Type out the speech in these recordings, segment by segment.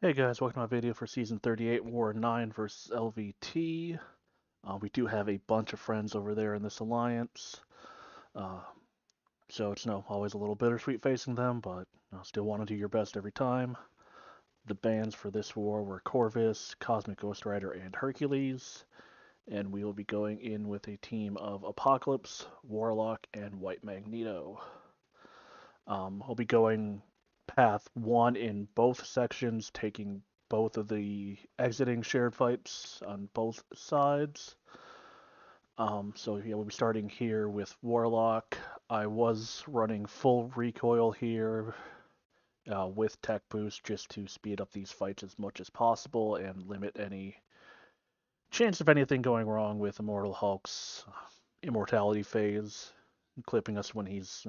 Hey guys, welcome to my video for Season 38, War 9 versus LVT. We do have a bunch of friends over there in this alliance, uh, so it's always a little bittersweet facing them, but still want to do your best every time. The bans for this war were Corvus, Cosmic Ghost Rider, and Hercules, and we will be going in with a team of Apocalypse, Warlock, and White Magneto. I'll be going path 1 in both sections, taking both of the exiting shared fights on both sides. So yeah, we'll be starting here with Warlock. I was running full recoil here with tech boost just to speed up these fights as much as possible and limit any chance of anything going wrong with Immortal Hulk's immortality phase, clipping us when he's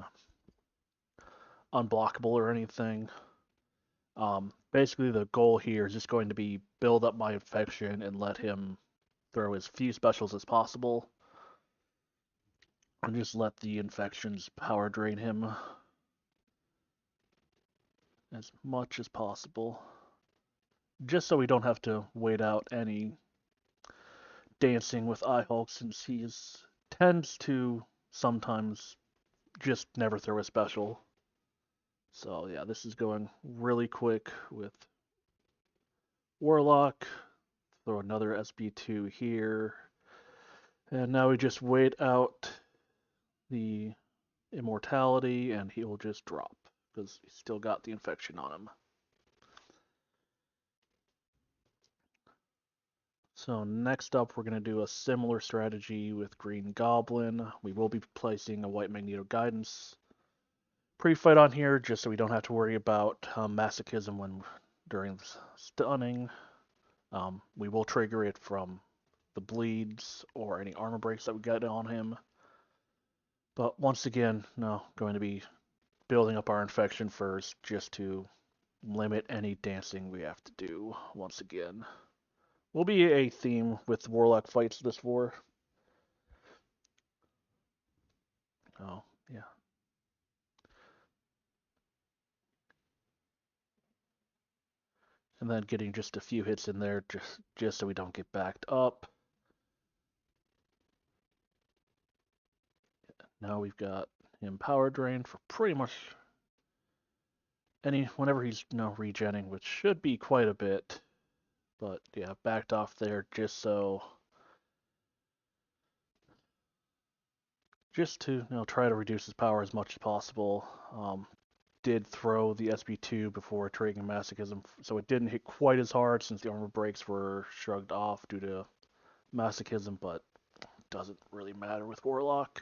unblockable or anything. Basically, the goal here is just going to be build up my infection and let him throw as few specials as possible. And just let the infections power drain him as much as possible. Just so we don't have to wait out any dancing with Eye-Hulk, since he tends to sometimes just never throw a special. So yeah, this is going really quick with Warlock. Throw another SB2 here. And now we just wait out the immortality and he will just drop because he's still got the infection on him. So next up, we're going to do a similar strategy with Green Goblin. We will be placing a White Magneto Guidance pre-fight on here just so we don't have to worry about masochism when during stunning. We will trigger it from the bleeds or any armor breaks that we get on him. But once again, going to be building up our infection first just to limit any dancing we have to do once again. Will be a theme with Warlock fights this war. Oh, yeah. And then getting just a few hits in there just so we don't get backed up. Now we've got him power drain for pretty much whenever he's regenning, which should be quite a bit. But yeah, backed off there just to try to reduce his power as much as possible. Did throw the SB2 before triggering masochism, so it didn't hit quite as hard since the armor breaks were shrugged off due to masochism, but doesn't really matter with Warlock.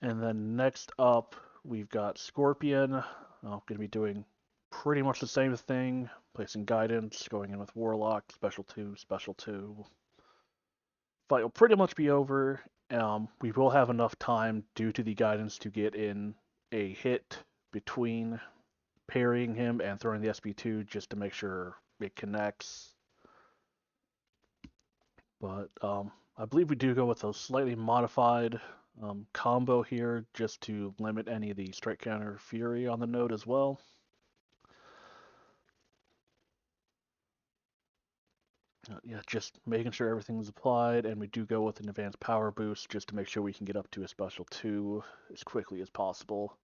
And then next up, we've got Scorpion. Going to be doing pretty much the same thing, placing guidance, going in with Warlock, special 2, special 2. Fight will pretty much be over. We will have enough time due to the guidance to get in a hit between parrying him and throwing the SB2 just to make sure it connects. But I believe we do go with a slightly modified combo here just to limit any of the strike counter fury on the node as well. Yeah, just making sure everything's applied, and we do go with an advanced power boost just to make sure we can get up to a special 2 as quickly as possible.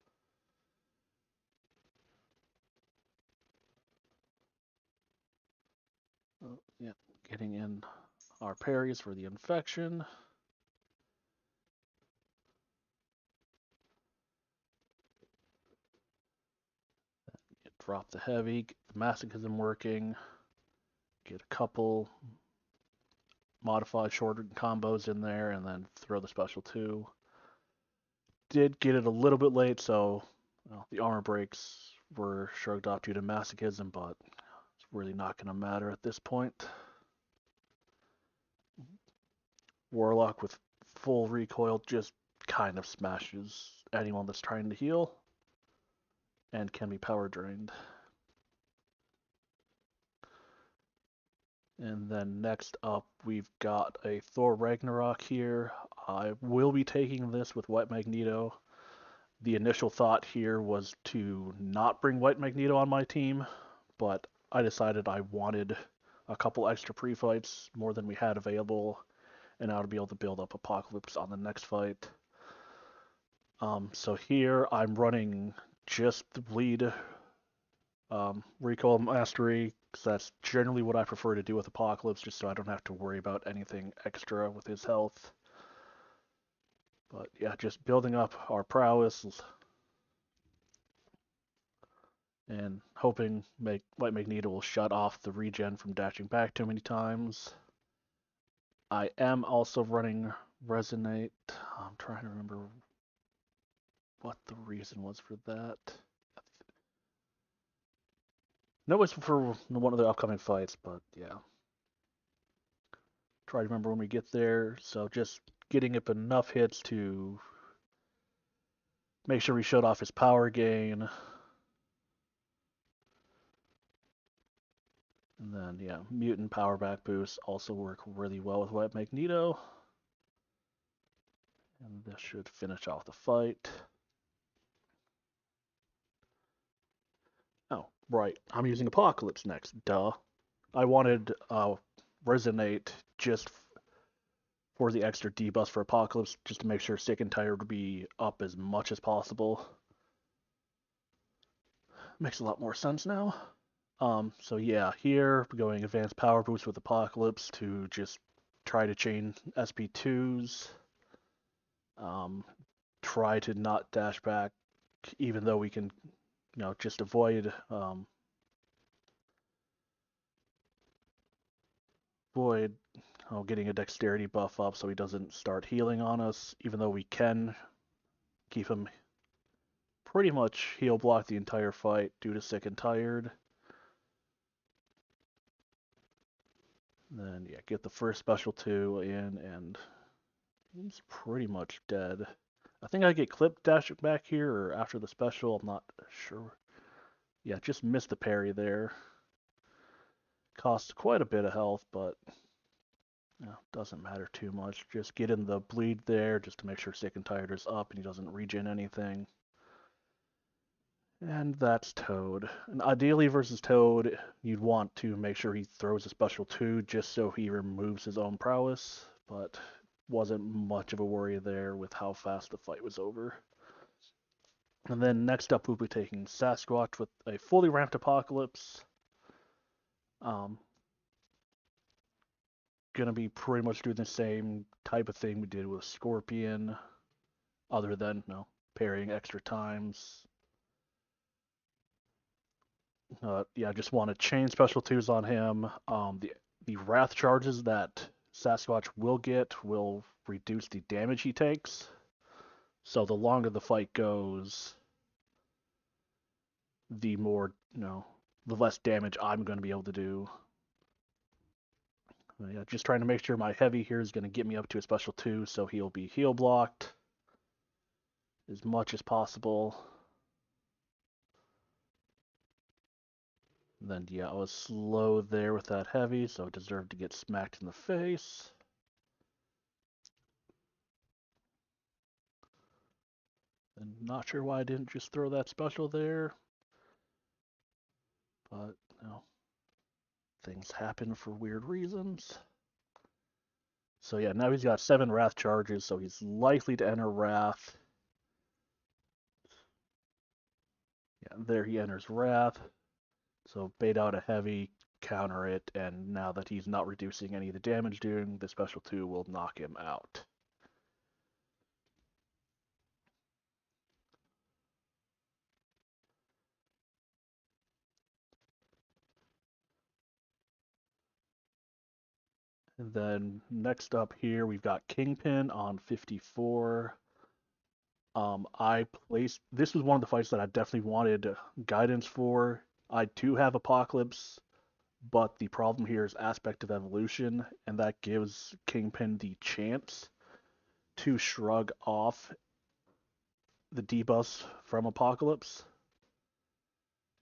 Yeah, getting in our parries for the infection. Drop the heavy, get the masochism working, get a couple modified shorter combos in there, and then throw the special 2. Did get it a little bit late, so the armor breaks were shrugged off due to masochism, but it's really not going to matter at this point. Warlock with full recoil just kind of smashes anyone that's trying to heal and can be power drained. And then next up, we've got a Thor Ragnarok here. I will be taking this with White Magneto. The initial thought here was to not bring White Magneto on my team, but I decided I wanted a couple extra pre-fights, more than we had available, and now to be able to build up Apocalypse on the next fight. So here I'm running just the bleed recall mastery, because that's generally what I prefer to do with Apocalypse, just so I don't have to worry about anything extra with his health. But yeah, just building up our prowess and hoping White Magneto will shut off the regen from dashing back too many times. I am also running Resonate. I'm trying to remember what the reason was for that. No, it's for one of the upcoming fights, but yeah. Try to remember when we get there. So just getting up enough hits to make sure we shut off his power gain. And then, yeah, mutant power back boosts also work really well with White Magneto. And this should finish off the fight. Oh, right. I'm using Apocalypse next. Duh. I wanted Resonate just for the extra debuff for Apocalypse, just to make sure Sick and Tired would be up as much as possible. Makes a lot more sense now. So yeah, here we're going Advanced Power Boost with Apocalypse to just try to chain SP2s. Try to not dash back, even though we can, just avoid getting a dexterity buff up so he doesn't start healing on us, even though we can keep him pretty much heal block the entire fight due to Sick and Tired. Then, yeah, get the first special 2 in, and he's pretty much dead. I think I get clipped dashing back here, or after the special, I'm not sure. Yeah, just missed the parry there. Costs quite a bit of health, but doesn't matter too much. Just get in the bleed there, just to make sure Sick and Tired is up and he doesn't regen anything. And that's Toad. And ideally versus Toad, you'd want to make sure he throws a special 2 just so he removes his own prowess, but wasn't much of a worry there with how fast the fight was over. And then next up we'll be taking Sasquatch with a fully ramped Apocalypse. Gonna be pretty much doing the same type of thing we did with Scorpion, other than parrying extra times. Yeah, I just want to chain special 2s on him. The Wrath charges that Sasquatch will get will reduce the damage he takes. So the longer the fight goes, the more, the less damage I'm going to be able to do. Yeah, just trying to make sure my heavy here is going to get me up to a special 2, so he'll be heal blocked as much as possible. Then, yeah, I was slow there with that heavy, so it deserved to get smacked in the face. And not sure why I didn't just throw that special there. But, things happen for weird reasons. So yeah, now he's got 7 Wrath charges, so he's likely to enter Wrath. Yeah, there he enters Wrath. So bait out a heavy, counter it, and now that he's not reducing any of the damage doing, the special 2 will knock him out. And then next up here, we've got Kingpin on 54. This was one of the fights that I definitely wanted guidance for. I do have Apocalypse, but the problem here is Aspect of Evolution, and that gives Kingpin the chance to shrug off the debuffs from Apocalypse.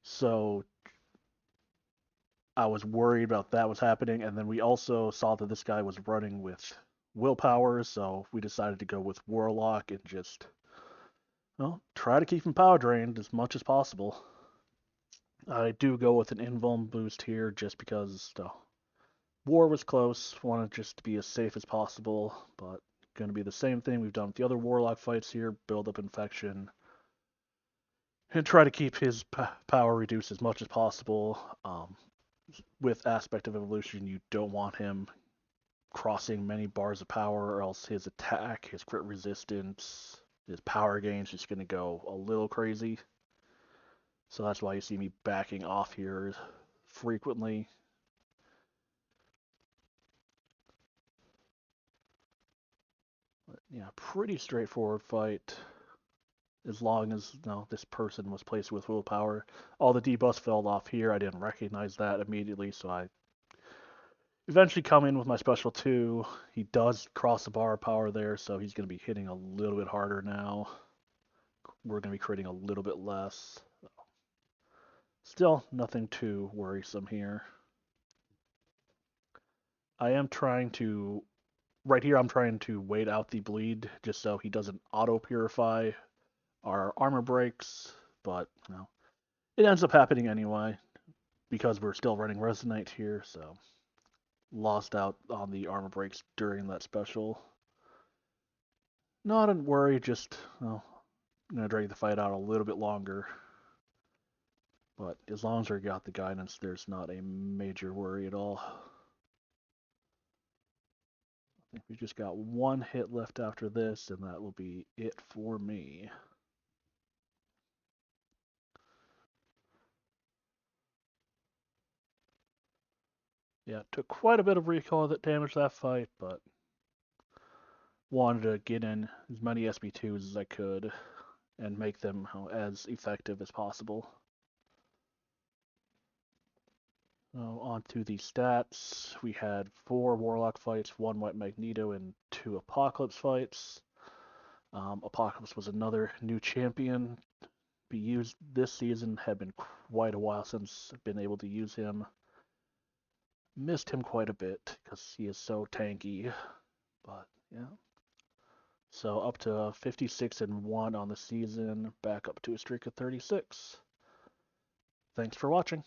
So I was worried about that was happening, and then we also saw that this guy was running with willpower, so we decided to go with Warlock and just try to keep him power drained as much as possible. I do go with an invuln boost here just because the war was close. Wanted just to be as safe as possible, but going to be the same thing we've done with the other Warlock fights here. Build up infection and try to keep his power reduced as much as possible. With Aspect of Evolution, you don't want him crossing many bars of power, or else his attack, his crit resistance, his power gain is just going to go a little crazy. So that's why you see me backing off here frequently. But yeah, pretty straightforward fight. As long as this person was placed with willpower. All the debuffs fell off here. I didn't recognize that immediately, so I eventually come in with my special 2. He does cross the bar of power there, so he's going to be hitting a little bit harder now. We're going to be critting a little bit less. Still, nothing too worrisome here. I am trying to, right here, I'm trying to wait out the bleed just so he doesn't auto-purify our armor breaks, but it ends up happening anyway because we're still running Resonate here, so lost out on the armor breaks during that special. Not a worry, just I'm gonna drag the fight out a little bit longer. But as long as we got the guidance, there's not a major worry at all. I think we just got one hit left after this, and that will be it for me. Yeah, it took quite a bit of recoil that damaged that fight, but wanted to get in as many SB2s as I could and make them as effective as possible. On to the stats. We had 4 Warlock fights, 1 White Magneto, and 2 Apocalypse fights. Apocalypse was another new champion be used this season. Had been quite a while since I've been able to use him. Missed him quite a bit because he is so tanky. But yeah. So up to 56-1 on the season, back up to a streak of 36. Thanks for watching.